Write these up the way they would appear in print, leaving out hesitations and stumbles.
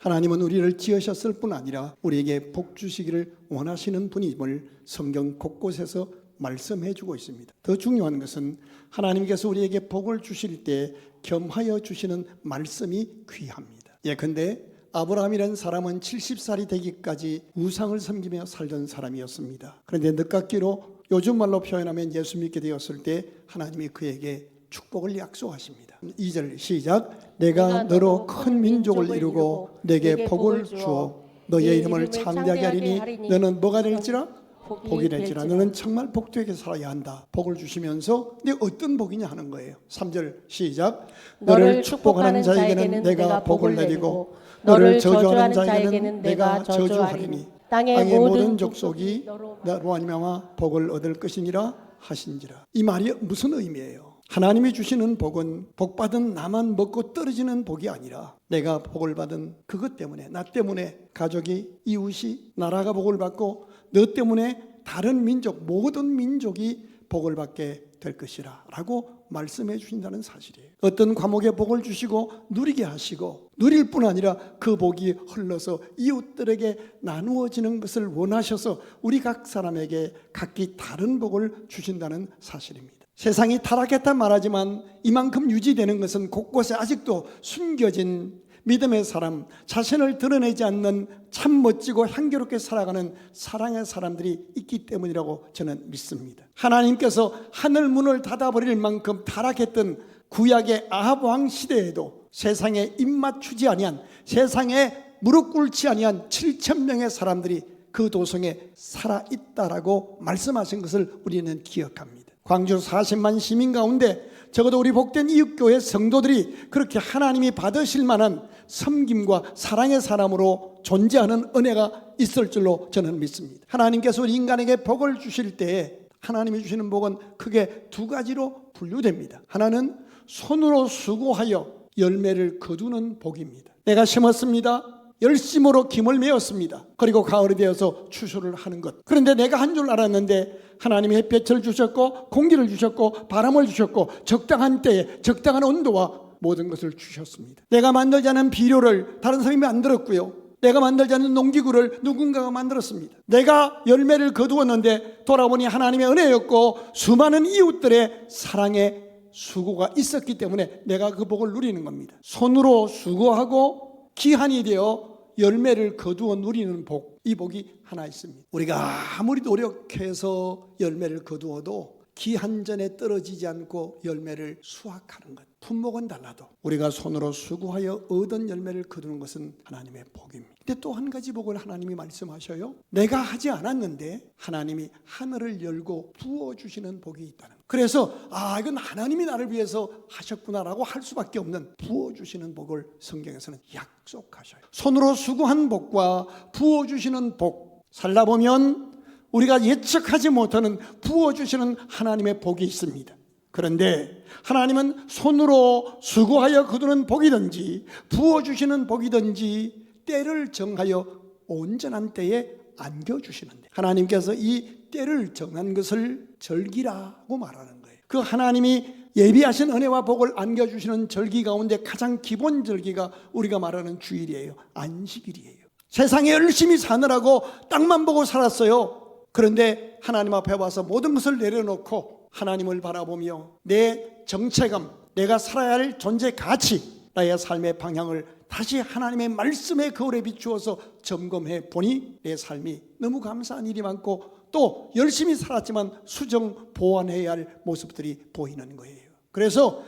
하나님은 우리를 지으셨을 뿐 아니라 우리에게 복 주시기를 원하시는 분임을 성경 곳곳에서 말씀해 주고 있습니다. 더 중요한 것은 하나님께서 우리에게 복을 주실 때 겸하여 주시는 말씀이 귀합니다. 예컨대 아브라함이라는 사람은 70살이 되기까지 우상을 섬기며 살던 사람이었습니다. 그런데 늦깎이로 요즘 말로 표현하면 예수 믿게 되었을 때 하나님이 그에게 축복을 약속하십니다. 2절 시작. 내가 너로 큰 민족을 이루고 내게 복을 주어 너의 이름을 창대하게 하리니 너는 뭐가 될지라? 복이 될지라. 너는 정말 복되게 살아야 한다. 복을 주시면서 네 어떤 복이냐 하는 거예요. 3절 시작. 너를 축복하는 자에게는 내가 복을 내리고 너를 저주하는 자에게는 내가 저주하리니 땅의 모든 족속이 너로 말미암아 복을 얻을 것이니라 하신지라. 이 말이 무슨 의미예요? 하나님이 주시는 복은 복받은 나만 먹고 떨어지는 복이 아니라 내가 복을 받은 그것 때문에, 나 때문에 가족이, 이웃이, 나라가 복을 받고 너 때문에 다른 민족, 모든 민족이 복을 받게 될 것이라 라고 말씀해 주신다는 사실이에요. 어떤 과목에 복을 주시고 누리게 하시고 누릴 뿐 아니라 그 복이 흘러서 이웃들에게 나누어지는 것을 원하셔서 우리 각 사람에게 각기 다른 복을 주신다는 사실입니다. 세상이 타락했다 말하지만 이만큼 유지되는 것은 곳곳에 아직도 숨겨진 믿음의 사람, 자신을 드러내지 않는 참 멋지고 향기롭게 살아가는 사랑의 사람들이 있기 때문이라고 저는 믿습니다. 하나님께서 하늘 문을 닫아버릴 만큼 타락했던 구약의 아합 왕 시대에도 세상에 입맞추지 아니한, 세상에 무릎 꿇지 아니한 7,000명의 사람들이 그 도성에 살아있다라고 말씀하신 것을 우리는 기억합니다. 광주 40만 시민 가운데 적어도 우리 복된 이웃교회 성도들이 그렇게 하나님이 받으실 만한 섬김과 사랑의 사람으로 존재하는 은혜가 있을 줄로 저는 믿습니다. 하나님께서 우리 인간에게 복을 주실 때에 하나님이 주시는 복은 크게 두 가지로 분류됩니다. 하나는 손으로 수고하여 열매를 거두는 복입니다. 내가 심었습니다. 열심으로 김을 메었습니다. 그리고 가을이 되어서 추수를 하는 것. 그런데 내가 한 줄 알았는데 하나님이 햇볕을 주셨고 공기를 주셨고 바람을 주셨고 적당한 때에 적당한 온도와 모든 것을 주셨습니다. 내가 만들지 않은 비료를 다른 사람이 만들었고요. 내가 만들지 않은 농기구를 누군가가 만들었습니다. 내가 열매를 거두었는데 돌아보니 하나님의 은혜였고 수많은 이웃들의 사랑의 수고가 있었기 때문에 내가 그 복을 누리는 겁니다. 손으로 수고하고 기한이 되어 열매를 거두어 누리는 복, 이 복이 하나 있습니다. 우리가 아무리 노력해서 열매를 거두어도 기한 전에 떨어지지 않고 열매를 수확하는 것, 품목은 달라도 우리가 손으로 수고하여 얻은 열매를 거두는 것은 하나님의 복입니다. 근데 또 한 가지 복을 하나님이 말씀하셔요. 내가 하지 않았는데 하나님이 하늘을 열고 부어주시는 복이 있다는 거예요. 그래서 이건 하나님이 나를 위해서 하셨구나라고 할 수밖에 없는 부어주시는 복을 성경에서는 약속하셔요. 손으로 수고한 복과 부어주시는 복, 살다 보면 우리가 예측하지 못하는 부어주시는 하나님의 복이 있습니다. 그런데 하나님은 손으로 수고하여 거두는 복이든지 부어주시는 복이든지 때를 정하여 온전한 때에 안겨주시는데, 하나님께서 이 때를 정한 것을 절기라고 말하는 거예요. 그 하나님이 예비하신 은혜와 복을 안겨주시는 절기 가운데 가장 기본 절기가 우리가 말하는 주일이에요. 안식일이에요. 세상에 열심히 사느라고 땅만 보고 살았어요. 그런데 하나님 앞에 와서 모든 것을 내려놓고 하나님을 바라보며 내 정체감, 내가 살아야 할 존재 가치, 나의 삶의 방향을 다시 하나님의 말씀의 거울에 비추어서 점검해 보니 내 삶이 너무 감사한 일이 많고 또 열심히 살았지만 수정 보완해야 할 모습들이 보이는 거예요. 그래서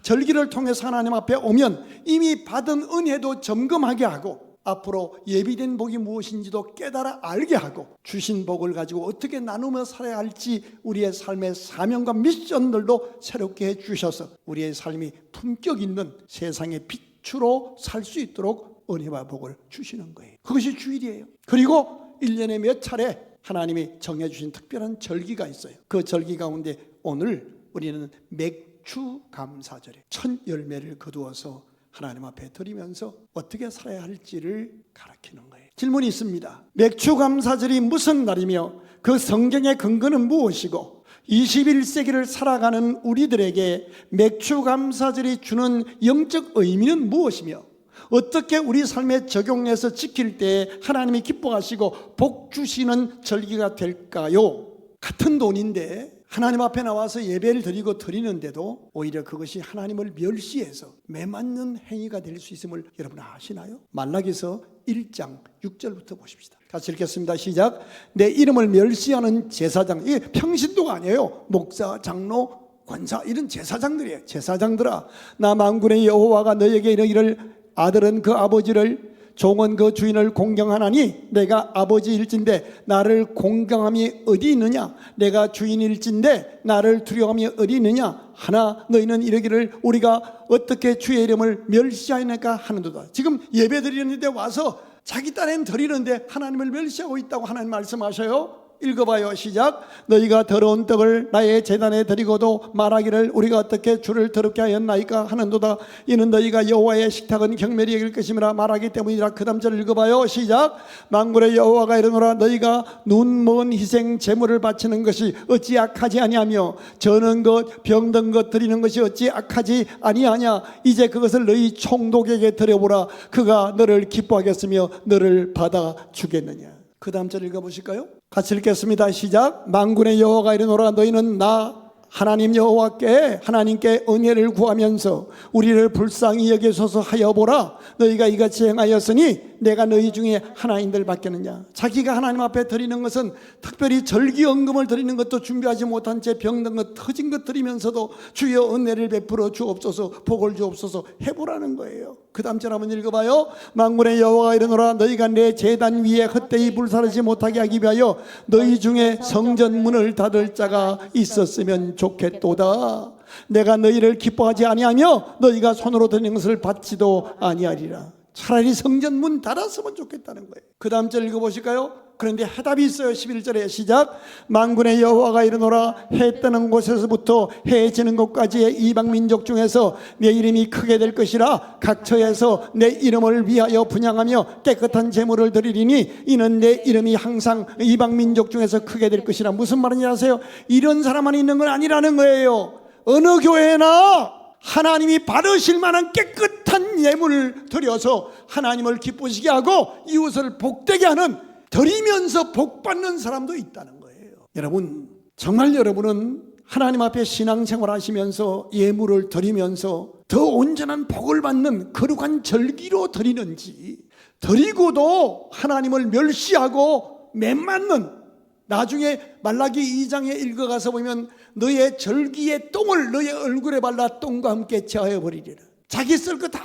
절기를 통해서 하나님 앞에 오면 이미 받은 은혜도 점검하게 하고 앞으로 예비된 복이 무엇인지도 깨달아 알게 하고 주신 복을 가지고 어떻게 나누며 살아야 할지 우리의 삶의 사명과 미션들도 새롭게 해주셔서 우리의 삶이 품격 있는 세상의 빛으로 살 수 있도록 은혜와 복을 주시는 거예요. 그것이 주일이에요. 그리고 1년에 몇 차례 하나님이 정해주신 특별한 절기가 있어요. 그 절기 가운데 오늘 우리는 맥주 감사절에 첫 열매를 거두어서 하나님 앞에 드리면서 어떻게 살아야 할지를 가르치는 거예요. 질문이 있습니다. 맥주 감사절이 무슨 날이며 그 성경의 근거는 무엇이고 21세기를 살아가는 우리들에게 맥주 감사절이 주는 영적 의미는 무엇이며 어떻게 우리 삶에 적용해서 지킬 때 하나님이 기뻐하시고 복 주시는 절기가 될까요? 같은 돈인데 하나님 앞에 나와서 예배를 드리고 드리는데도 오히려 그것이 하나님을 멸시해서 매맞는 행위가 될 수 있음을 여러분 아시나요? 말라기서 1장 6절부터 보십시다. 같이 읽겠습니다. 시작. 내 이름을 멸시하는 제사장, 이게 평신도가 아니에요. 목사, 장로, 권사 이런 제사장들이에요. 제사장들아, 나 만군의 여호와가 너에게 이르기를 아들은 그 아버지를 종은 그 주인을 공경하나니 내가 아버지일진데 나를 공경함이 어디 있느냐? 내가 주인일진데 나를 두려움이 어디 있느냐? 하나 너희는 이르기를 우리가 어떻게 주의 이름을 멸시하였나까 하는도다. 지금 예배 드리는데 와서 자기 딴엔 드리는데 하나님을 멸시하고 있다고 하나님 말씀하셔요. 읽어봐요. 시작. 너희가 더러운 떡을 나의 제단에 드리고도 말하기를 우리가 어떻게 주를 더럽게 하였나이까 하는도다. 이는 너희가 여호와의 식탁은 경멸이 여길 것임이라 말하기 때문이라. 그 다음 절 읽어봐요. 시작. 만군의 여호와가 이르노라 너희가 눈먼 희생 제물을 바치는 것이 어찌 악하지 아니하며 저는 것 병든 것 드리는 것이 어찌 악하지 아니하냐. 이제 그것을 너희 총독에게 드려보라. 그가 너를 기뻐하겠으며 너를 받아주겠느냐. 그 다음 절 읽어보실까요? 같이 읽겠습니다. 시작. 만군의 여호와가 이르노라 너희는 나 하나님 여호와께 하나님께 은혜를 구하면서 우리를 불쌍히 여기소서 하여 보라. 너희가 이같이 행하였으니 내가 너희 중에 하나인들 받겠느냐. 자기가 하나님 앞에 드리는 것은 특별히 절기언금을 드리는 것도 준비하지 못한 채 병든 것 터진 것 드리면서도 주여 은혜를 베풀어 주옵소서 복을 주옵소서 해보라는 거예요. 그 다음 절 한번 읽어봐요. 만군의 여호와가 이르노라 너희가 내 제단 위에 헛되이 불사르지 못하게 하기 위하여 너희 중에 성전 문을 닫을 자가 있었으면 좋겠도다. 내가 너희를 기뻐하지 아니하며 너희가 손으로 드리는 것을 받지도 아니하리라. 차라리 성전 문 닫았으면 좋겠다는 거예요. 그 다음 절 읽어보실까요? 그런데 해답이 있어요. 11절에 시작. 만군의 여호와가 이르노라 해 뜨는 곳에서부터 해 지는 곳까지의 이방 민족 중에서 내 이름이 크게 될 것이라. 각처에서 내 이름을 위하여 분향하며 깨끗한 제물을 드리리니 이는 내 이름이 항상 이방 민족 중에서 크게 될 것이라. 무슨 말인지 아세요? 이런 사람만 있는 건 아니라는 거예요. 어느 교회나 하나님이 받으실 만한 깨끗한 예물을 드려서 하나님을 기쁘시게 하고 이웃을 복되게 하는, 드리면서 복받는 사람도 있다는 거예요. 여러분, 정말 여러분은 하나님 앞에 신앙생활 하시면서 예물을 드리면서 더 온전한 복을 받는 거룩한 절기로 드리는지, 드리고도 하나님을 멸시하고 맺맞는, 나중에 말라기 2장에 읽어가서 보면 너의 절기의 똥을 너의 얼굴에 발라 똥과 함께 제하여 버리리라. 자기 쓸 거 다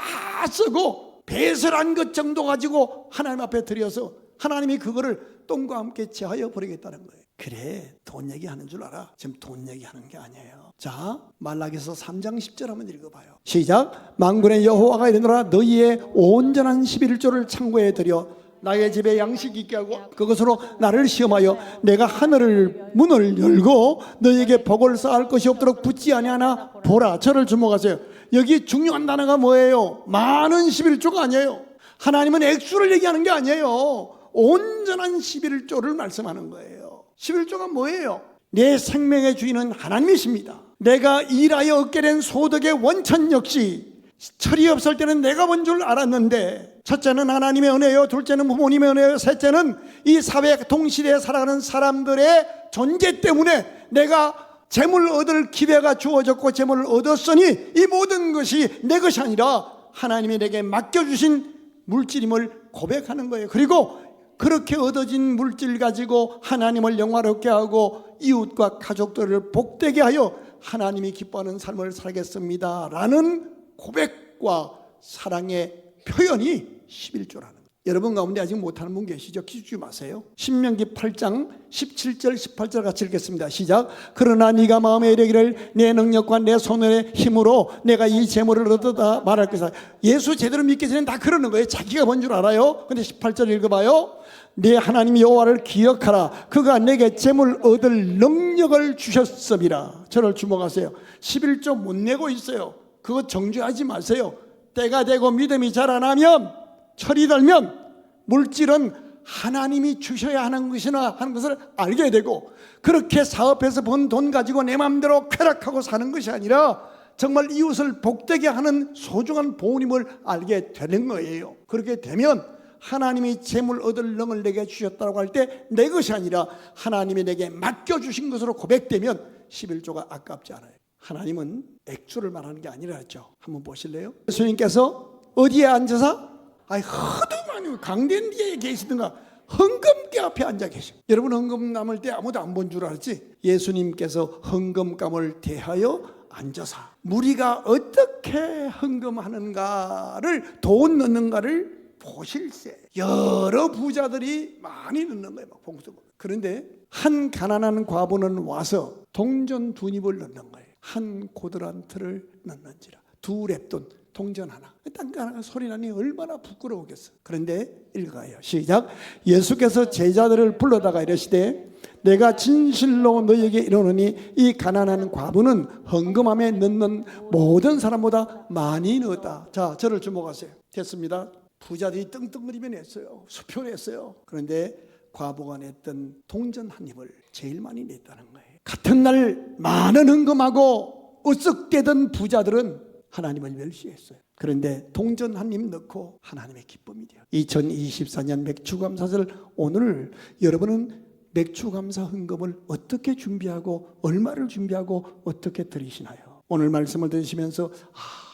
쓰고 배설한 것 정도 가지고 하나님 앞에 드려서 하나님이 그거를 똥과 함께 제하여 버리겠다는 거예요. 그래, 돈 얘기하는 줄 알아. 지금 돈 얘기하는 게 아니에요. 자, 말라기서 3장 10절 한번 읽어봐요. 시작. 만군의 여호와가 이르노라 너희의 온전한 11조를 창고에 들여 나의 집에 양식 있게 하고 그것으로 나를 시험하여 내가 하늘을 문을 열고 너희에게 복을 쌓을 것이 없도록 붙지 아니하나 보라. 저를 주목하세요. 여기 중요한 단어가 뭐예요? 많은 11조가 아니에요. 하나님은 액수를 얘기하는 게 아니에요. 온전한 11조를 말씀하는 거예요. 11조가 뭐예요? 내 생명의 주인은 하나님이십니다. 내가 일하여 얻게 된 소득의 원천 역시 철이 없을 때는 내가 본 줄 알았는데, 첫째는 하나님의 은혜요, 둘째는 부모님의 은혜요, 셋째는 이 사회 동시대에 살아가는 사람들의 존재 때문에 내가 재물을 얻을 기회가 주어졌고 재물을 얻었으니 이 모든 것이 내 것이 아니라 하나님이 내게 맡겨주신 물질임을 고백하는 거예요. 그리고 그렇게 얻어진 물질 가지고 하나님을 영화롭게 하고 이웃과 가족들을 복되게 하여 하나님이 기뻐하는 삶을 살겠습니다 라는 고백과 사랑의 표현이 11조라는 거예요. 여러분 가운데 아직 못하는 분 계시죠? 기죽지 마세요. 신명기 8장 17절 18절 같이 읽겠습니다. 시작. 그러나 네가 마음에 이르기를 내 능력과 내 손의 힘으로 내가 이 재물을 얻었다 말할 것이다. 예수 제대로 믿기 전에 다 그러는 거예요. 자기가 뭔 줄 알아요. 근데 18절 읽어봐요. 네 하나님 여호와를 기억하라. 그가 내게 재물 얻을 능력을 주셨음이라. 저를 주목하세요. 11조 못 내고 있어요. 그거 정죄하지 마세요. 때가 되고 믿음이 자라나면, 철이 들면 물질은 하나님이 주셔야 하는 것이나 하는 것을 알게 되고, 그렇게 사업해서 번 돈 가지고 내 마음대로 쾌락하고 사는 것이 아니라 정말 이웃을 복되게 하는 소중한 보훈임을 알게 되는 거예요. 그렇게 되면 하나님이 재물 얻을 능을 내게 주셨다고 할 때 내 것이 아니라 하나님이 내게 맡겨주신 것으로 고백되면 11조가 아깝지 않아요. 하나님은 액수를 말하는 게 아니라 했죠. 한번 보실래요? 예수님께서 어디에 앉아서? 하도 많이 강된 뒤에 계시든가 헌금대 앞에 앉아 계셔. 여러분 헌금 남을 때 아무도 안 본 줄 알았지? 예수님께서 헌금감을 대하여 앉아서 무리가 어떻게 헌금하는가를 돈 넣는가를 보실세. 여러 부자들이 많이 넣는 거예요. 막 봉투. 그런데 한 가난한 과부는 와서 동전 2립을 넣는 거예요. 한 고드란트를 넣는지라. 2랩돈 동전 하나. 땅가나가 소리 나니 얼마나 부끄러우겠어. 그런데 읽어요. 시작. 예수께서 제자들을 불러다가 이르시되 내가 진실로 너희에게 이르노니 이 가난한 과부는 헌금함에 넣는 모든 사람보다 많이 넣었다. 자, 저를 주목하세요. 됐습니다. 부자들이 떵떵거리며 냈어요. 수표 냈어요. 그런데 과부가 냈던 동전 한 입을 제일 많이 냈다는 거예요. 같은 날 많은 헌금하고 으쓱대던 부자들은 하나님을 멸시했어요. 그런데 동전 한 입 넣고 하나님의 기쁨이 돼요. 2024년 맥주감사절 오늘 여러분은 맥주감사 헌금을 어떻게 준비하고 얼마를 준비하고 어떻게 드리시나요? 오늘 말씀을 들으시면서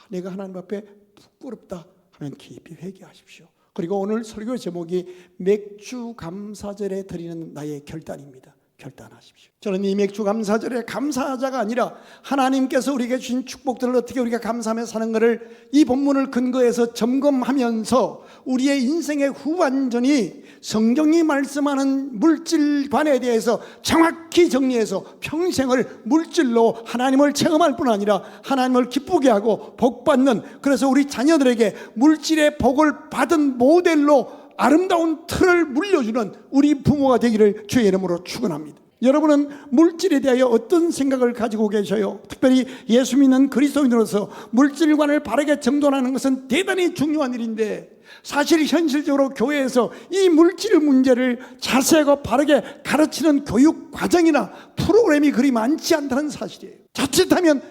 내가 하나님 앞에 부끄럽다 하면 깊이 회개하십시오. 그리고 오늘 설교 제목이 맥주감사절에 드리는 나의 결단입니다. 결단하십시오. 저는 이 맥주감사절에 감사자가 아니라 하나님께서 우리에게 주신 축복들을 어떻게 우리가 감사하며 사는 것을 이 본문을 근거해서 점검하면서 우리의 인생의 후반전이 성경이 말씀하는 물질관에 대해서 정확히 정리해서 평생을 물질로 하나님을 체험할 뿐 아니라 하나님을 기쁘게 하고 복받는, 그래서 우리 자녀들에게 물질의 복을 받은 모델로 아름다운 틀을 물려주는 우리 부모가 되기를 주의 이름으로 축원합니다. 여러분은 물질에 대하여 어떤 생각을 가지고 계셔요? 특별히 예수 믿는 그리스도인으로서 물질관을 바르게 정돈하는 것은 대단히 중요한 일인데 사실 현실적으로 교회에서 이 물질 문제를 자세하고 바르게 가르치는 교육 과정이나 프로그램이 그리 많지 않다는 사실이에요. 자칫하면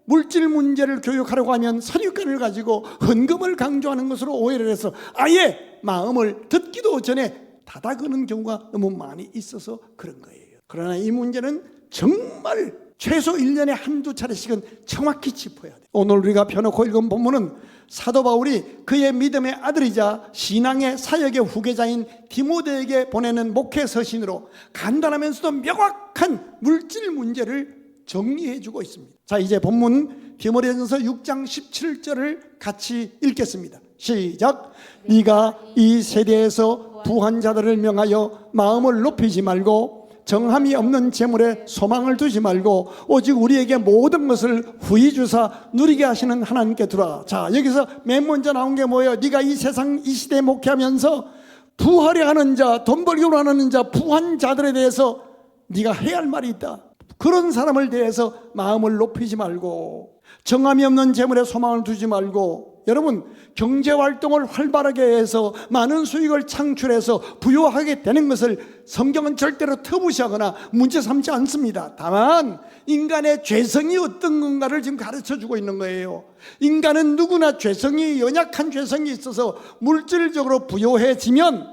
물질 문제를 교육하려고 하면 선입관을 가지고 헌금을 강조하는 것으로 오해를 해서 아예 마음을 듣기도 전에 닫아거는 경우가 너무 많이 있어서 그런 거예요. 그러나 이 문제는 정말 최소 1년에 한두 차례씩은 정확히 짚어야 돼요. 오늘 우리가 펴놓고 읽은 본문은 사도 바울이 그의 믿음의 아들이자 신앙의 사역의 후계자인 디모데에게 보내는 목회 서신으로 간단하면서도 명확한 물질 문제를 정리해주고 있습니다. 자, 이제 본문 디모데전서 6장 17절을 같이 읽겠습니다. 시작. 네가 이 세대에서 부한 자들을 명하여 마음을 높이지 말고 정함이 없는 재물에 소망을 두지 말고 오직 우리에게 모든 것을 후히 주사 누리게 하시는 하나님께 두라. 자, 여기서 맨 먼저 나온 게 뭐예요? 네가 이 세상 이 시대에 목회하면서 부하려 하는 자, 돈 벌기로 하는 자, 부한 자들에 대해서 네가 해야 할 말이 있다. 그런 사람을 대해서 마음을 높이지 말고 정함이 없는 재물에 소망을 두지 말고, 여러분 경제활동을 활발하게 해서 많은 수익을 창출해서 부유하게 되는 것을 성경은 절대로 터부시하거나 문제 삼지 않습니다. 다만 인간의 죄성이 어떤 건가를 지금 가르쳐주고 있는 거예요. 인간은 누구나 죄성이, 연약한 죄성이 있어서 물질적으로 부유해지면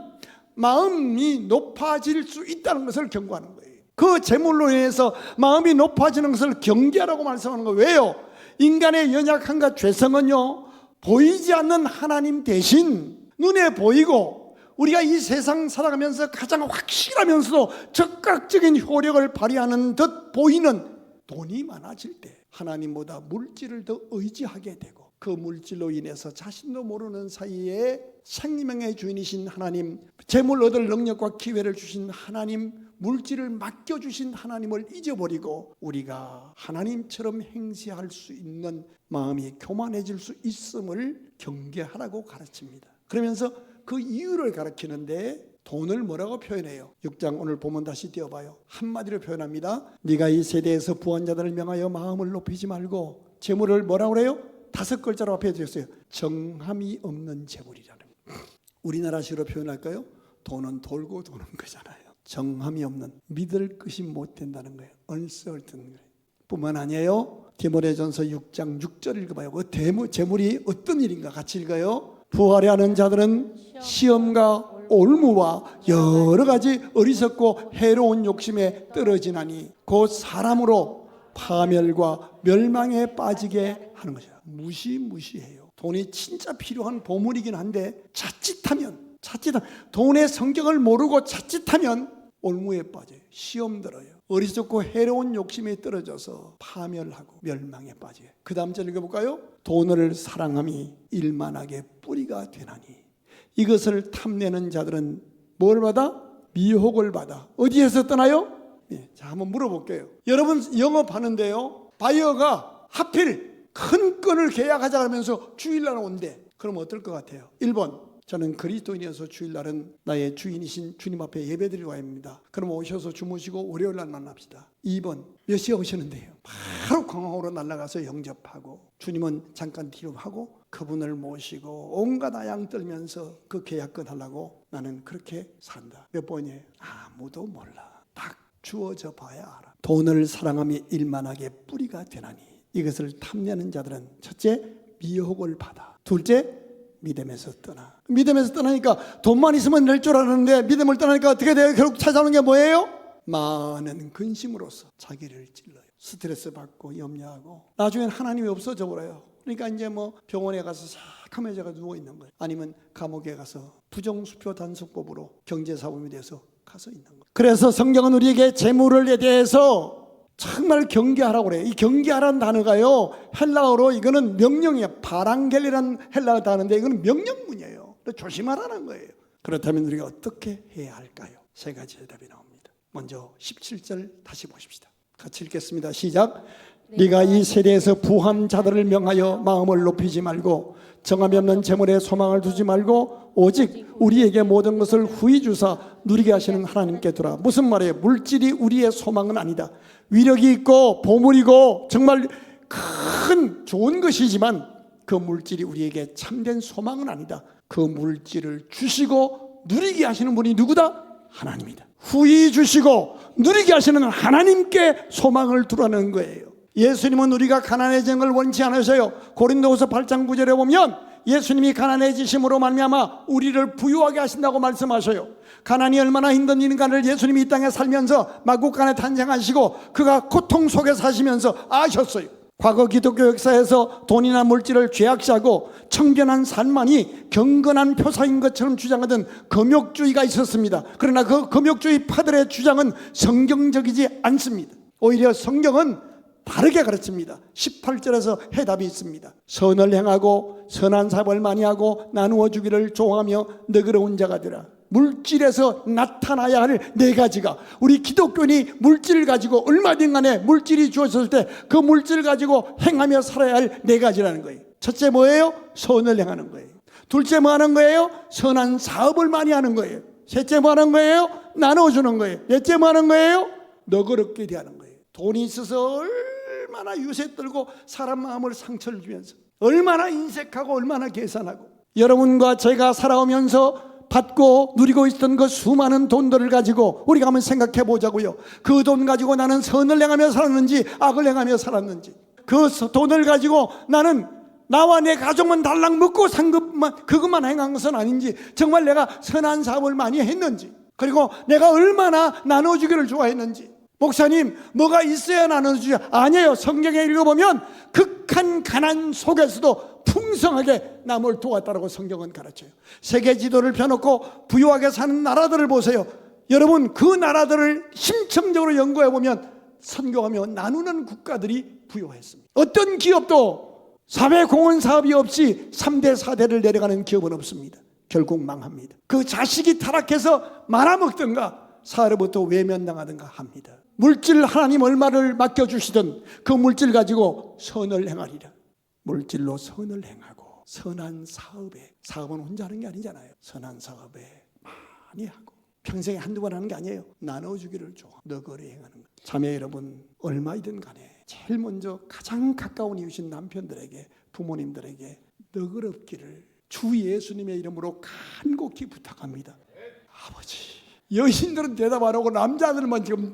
마음이 높아질 수 있다는 것을 경고하는 거예요. 그 재물로 인해서 마음이 높아지는 것을 경계하라고 말씀하는 거예요. 왜요? 인간의 연약함과 죄성은요, 보이지 않는 하나님 대신 눈에 보이고 우리가 이 세상 살아가면서 가장 확실하면서도 즉각적인 효력을 발휘하는 듯 보이는 돈이 많아질 때 하나님보다 물질을 더 의지하게 되고, 그 물질로 인해서 자신도 모르는 사이에 생명의 주인이신 하나님, 재물 얻을 능력과 기회를 주신 하나님, 물질을 맡겨주신 하나님을 잊어버리고 우리가 하나님처럼 행세할 수 있는 마음이 교만해질 수 있음을 경계하라고 가르칩니다. 그러면서 그 이유를 가르치는데 돈을 뭐라고 표현해요? 6장 오늘 보면 다시 띄워봐요. 한마디로 표현합니다. 네가 이 세대에서 부한 자들을 명하여 마음을 높이지 말고, 재물을 뭐라고 그래요? 5글자로 앞에 드렸어요. 정함이 없는 재물이라는 거예요. 우리나라식으로 표현할까요? 돈은 돌고 도는 거잖아요. 정함이 없는, 믿을 것이 못 된다는 거예요. uncertain. 뿐만 아니에요, 디모데전서 6장 6절 읽어봐요. 그 재물이 어떤 일인가 같이 읽어요. 부활하는 자들은 시험과 올무와 여러 가지 어리석고 해로운 욕심에 떨어지나니 곧 사람으로 파멸과 멸망에 빠지게 하는 것이야. 무시무시해요. 돈이 진짜 필요한 보물이긴 한데 자칫하면 돈의 성격을 모르고 자칫하면 올무에 빠져요. 시험 들어요. 어리석고 해로운 욕심에 떨어져서 파멸하고 멸망에 빠져요. 그 다음 절 읽어볼까요? 돈을 사랑함이 일만하게 뿌리가 되나니 이것을 탐내는 자들은 뭘 받아? 미혹을 받아. 어디에서 떠나요? 자, 한번 물어볼게요. 여러분 영업하는데요, 바이어가 하필 큰 건을 계약하자 하면서 주일날 온대. 그럼 어떨 것 같아요? 1번, 저는 그리스도인이어서 주일날은 나의 주인이신 주님 앞에 예배드리러 갑니다. 그럼 오셔서 주무시고 월요일날 만납시다. 2번, 몇 시에 오시는데요? 바로 공항으로 날아가서 영접하고 주님은 잠깐 뒤로 하고 그분을 모시고 온갖 아양 떨면서 그 계약권 하려고 나는 그렇게 산다. 몇 번이에요? 아무도 몰라. 딱 주어져 봐야 알아. 돈을 사랑함이 일만하게 뿌리가 되나니 이것을 탐내는 자들은 첫째, 미혹을 받아. 둘째, 믿음에서 떠나. 믿음에서 떠나니까 돈만 있으면 될 줄 알았는데 믿음을 떠나니까 어떻게 돼요? 결국 찾아오는 게 뭐예요? 많은 근심으로서 자기를 찔러요. 스트레스 받고 염려하고 나중엔 하나님이 없어져 버려요. 그러니까 이제 뭐 병원에 가서 싹하면 제가 누워 있는 거예요. 아니면 감옥에 가서 부정수표 단속법으로 경제사범이 돼서 가서 있는 거예요. 그래서 성경은 우리에게 재물에 대해서 정말 경계하라고 그래요. 이 경계하라는 단어가요, 헬라어로 이거는 명령이에요. 바랑겔이라는 헬라어 단어인데 이거는 명령문이에요. 조심하라는 거예요. 그렇다면 우리가 어떻게 해야 할까요? 세 가지 대답이 나옵니다. 먼저 17절 다시 보십시다. 같이 읽겠습니다. 시작. 네가 이 세대에서 부한 자들을 명하여 마음을 높이지 말고 정함이 없는 재물에 소망을 두지 말고 오직 우리에게 모든 것을 후히 주사 누리게 하시는 하나님께 두라. 무슨 말이에요? 물질이 우리의 소망은 아니다. 위력이 있고 보물이고 정말 큰 좋은 것이지만 그 물질이 우리에게 참된 소망은 아니다. 그 물질을 주시고 누리게 하시는 분이 누구다? 하나님이다. 후히 주시고 누리게 하시는 하나님께 소망을 두라는 거예요. 예수님은 우리가 가난해지는 걸 원치 않으셔요. 고린도후서 8장 9절에 보면 예수님이 가난해지심으로 말미암아 우리를 부유하게 하신다고 말씀하셔요. 가난이 얼마나 힘든 일인가를 예수님이 이 땅에 살면서 마국간에 탄생하시고 그가 고통 속에 사시면서 아셨어요. 과거 기독교 역사에서 돈이나 물질을 죄악시하고 청변한 산만이 경건한 표사인 것처럼 주장하던 금욕주의가 있었습니다. 그러나 그 금욕주의 파들의 주장은 성경적이지 않습니다. 오히려 성경은 다르게 가르칩니다. 18절에서 해답이 있습니다. 선을 행하고 선한 사업을 많이 하고 나누어 주기를 좋아하며 너그러운 자가 되라. 물질에서 나타나야 할 네 가지가, 우리 기독교인이 물질을 가지고 얼마든 간에 물질이 주어졌을 때 그 물질을 가지고 행하며 살아야 할 네 가지라는 거예요. 첫째 뭐예요? 선을 행하는 거예요. 둘째 뭐 하는 거예요? 선한 사업을 많이 하는 거예요. 셋째 뭐 하는 거예요? 나눠주는 거예요. 넷째 뭐 하는 거예요? 너그럽게 대하는 거예요. 돈이 있어서 얼마나 유세 떨고 사람 마음을 상처를 주면서 얼마나 인색하고 얼마나 계산하고, 여러분과 제가 살아오면서 받고 누리고 있었던 그 수많은 돈들을 가지고 우리가 한번 생각해 보자고요. 그 돈 가지고 나는 선을 행하며 살았는지 악을 행하며 살았는지, 그 돈을 가지고 나는 나와 내 가족만 달랑 먹고 산 것만, 그것만 행한 것은 아닌지, 정말 내가 선한 사업을 많이 했는지, 그리고 내가 얼마나 나눠주기를 좋아했는지. 목사님, 뭐가 있어야 나눠주죠? 아니에요. 성경에 읽어보면 극한 가난 속에서도 풍성하게 남을 도왔다라고 성경은 가르쳐요. 세계 지도를 펴놓고 부유하게 사는 나라들을 보세요. 여러분, 그 나라들을 심층적으로 연구해보면 선교하며 나누는 국가들이 부유했습니다. 어떤 기업도 사회공헌 사업이 없이 3대 4대를 내려가는 기업은 없습니다. 결국 망합니다. 그 자식이 타락해서 말아먹든가 사회로부터 외면당하든가 합니다. 물질 하나님 얼마를 맡겨주시든 그 물질 가지고 선을 행하리라. 물질로 선을 행하고 선한 사업에, 사업은 혼자 하는 게 아니잖아요. 선한 사업에 많이 하고 평생에 한두 번 하는 게 아니에요. 나눠주기를 좋아. 너그러이 행하는 것. 자매 여러분, 얼마이든 간에 제일 먼저 가장 가까운 이웃인 남편들에게, 부모님들에게 너그럽기를 주 예수님의 이름으로 간곡히 부탁합니다. 아버지, 여신들은 대답 안 하고 남자들만 지금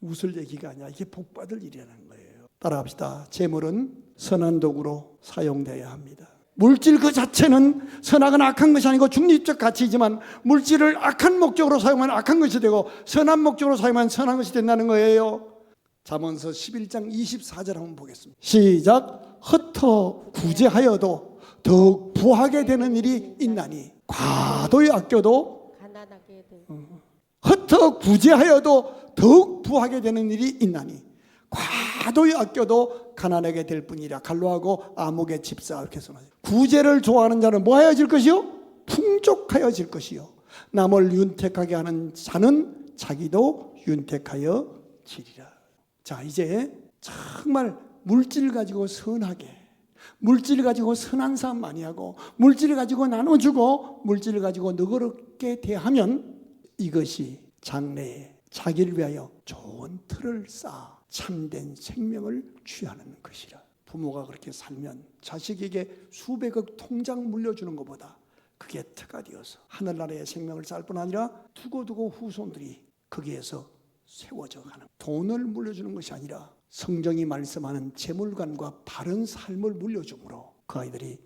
웃을 얘기가 아니야. 이게 복받을 일이라는 거예요. 따라합시다. 재물은 선한 도구로 사용되어야 합니다. 물질 그 자체는 선하거나 악한 것이 아니고 중립적 가치이지만 물질을 악한 목적으로 사용하면 악한 것이 되고 선한 목적으로 사용하면 선한 것이 된다는 거예요. 잠언서 11장 24절 한번 보겠습니다. 시작. 흩어 구제하여도 더욱 부하게 되는 일이 있나니 과도히 아껴도 가난하게 돼. 흩어 구제하여도 더욱 부하게 되는 일이 있나니 과도히 아껴도 가난하게 될 뿐이라. 갈로하고 아목의 집사 이렇게 써놔요. 구제를 좋아하는 자는 뭐 하여질 것이요? 풍족하여질 것이요. 남을 윤택하게 하는 자는 자기도 윤택하여 지리라. 자, 이제 정말 물질 가지고 선하게, 물질 가지고 선한 삶 많이 하고, 물질 가지고 나눠주고, 물질 가지고 너그럽게 대하면 이것이 장래에 자기를 위하여 좋은 틀을 쌓아 참된 생명을 취하는 것이라. 부모가 그렇게 살면 자식에게 수백억 통장 물려주는 것보다 그게 터가 되어서 하늘나라의 생명을 쌓을 뿐 아니라 두고두고 후손들이 거기에서 세워져 가는, 돈을 물려주는 것이 아니라 성경이 말씀하는 재물관과 바른 삶을 물려주므로 그 아이들이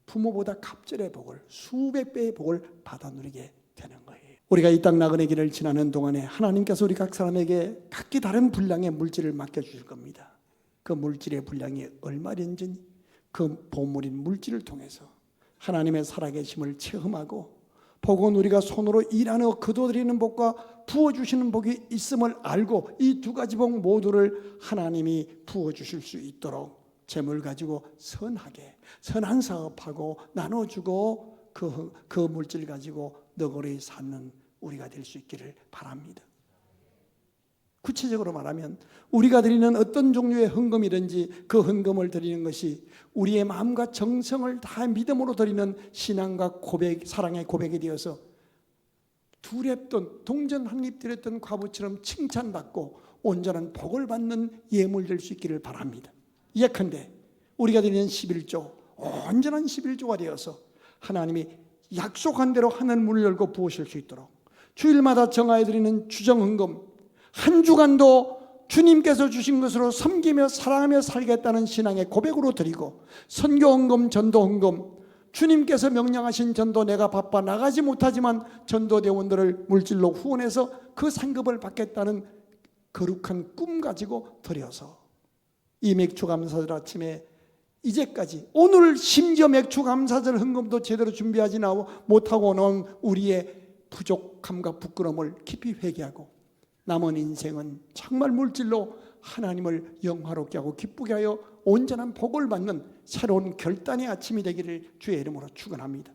부모보다 갑절의 복을, 수백 배의 복을 받아 누리게 되는 거예요. 우리가 이 땅 나그네 길을 지나는 동안에 하나님께서 우리 각 사람에게 각기 다른 분량의 물질을 맡겨주실 겁니다. 그 물질의 분량이 얼마인지 그 보물인 물질을 통해서 하나님의 살아계심을 체험하고, 복은 우리가 손으로 일하며 거둬들이는 복과 부어주시는 복이 있음을 알고 이 두 가지 복 모두를 하나님이 부어주실 수 있도록 재물 가지고 선하게, 선한 사업하고 나눠주고 그 물질 가지고 너그러이 사는 우리가 될 수 있기를 바랍니다. 구체적으로 말하면 우리가 드리는 어떤 종류의 헌금이든지 그 헌금을 드리는 것이 우리의 마음과 정성을 다 믿음으로 드리는 신앙과 고백, 사랑의 고백이 되어서 두렵던 동전 한 입 드렸던 과부처럼 칭찬받고 온전한 복을 받는 예물 될 수 있기를 바랍니다. 예컨대 우리가 드리는 11조, 온전한 11조가 되어서 하나님이 약속한 대로 하늘 문을 열고 부으실 수 있도록 주일마다 정하여 드리는 주정헌금 한 주간도 주님께서 주신 것으로 섬기며 사랑하며 살겠다는 신앙의 고백으로 드리고, 선교헌금, 전도헌금, 주님께서 명령하신 전도 내가 바빠 나가지 못하지만 전도대원들을 물질로 후원해서 그 상급을 받겠다는 거룩한 꿈 가지고 드려서 이 맥주감사절 아침에 이제까지 오늘 심지어 맥주감사절 헌금도 제대로 준비하지 못하고 놓은 우리의 부족함과 부끄러움을 깊이 회개하고 남은 인생은 정말 물질로 하나님을 영화롭게 하고 기쁘게 하여 온전한 복을 받는 새로운 결단의 아침이 되기를 주의 이름으로 축원합니다.